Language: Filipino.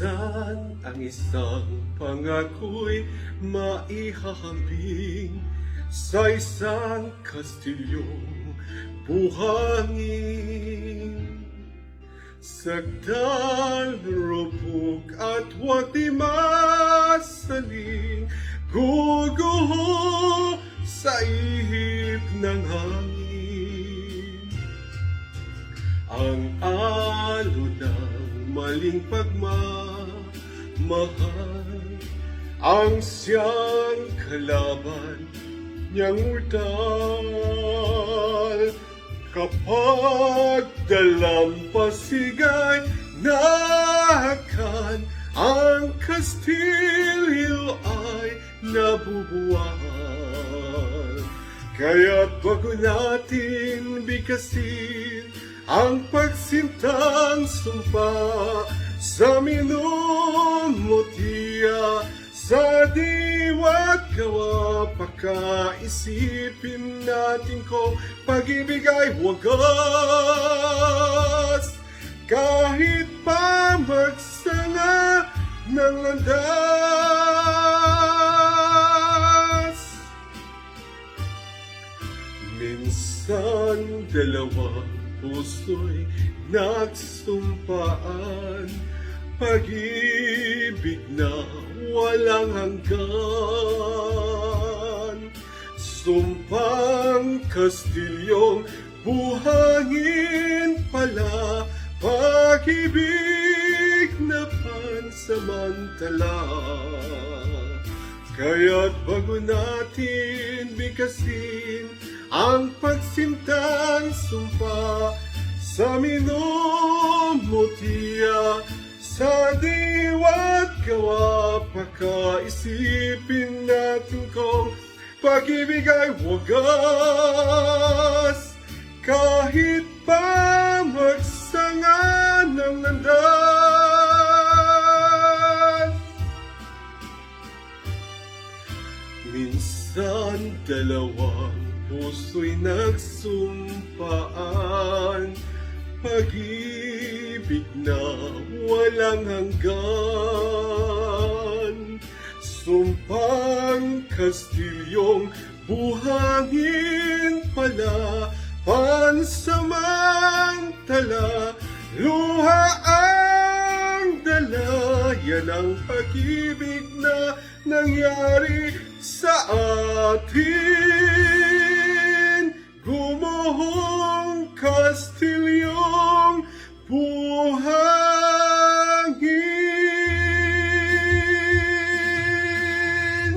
Minsan ang isang pangako'y maihahambing sa isang kastilyong buhangin. Sagdal, rupok at huwag di masaling guguho sa ihip ng hangin. Ang alo ng maling pagmamahal, ang siyang kalaban niyang mortal. Kapag dalampasigay nakan, ang kastilyo ay nabubuwal. Kaya't bago natin bigkasin ang pagsintang sumpa sa minumutiya, sa diwa't gawa, pakaisipin natin kung pag-ibig ay wagas. Kahit pa magsanga ng landas, minsan dalawang puso'y nagsumpaan, pag-ibig na walang hanggan. Sumpang kastilyong buhangin pala, pag-ibig na pansamantala. Kaya't bago natin bigkasin ang pagsintang sumpa sa minumutiya, sa diwa't gawa, pakaisipin natin kung pag-ibig ay wagas. Kahit pa magsanga ng landas, minsan dalawang puso'y nagsumpaan, pag-ibig na walang hanggan. Sumpang kastilyong buhangin pala, pansamantala, luha ang dala. Yan ang pag-ibig na nangyari sa atin. Gumuhong kastilyo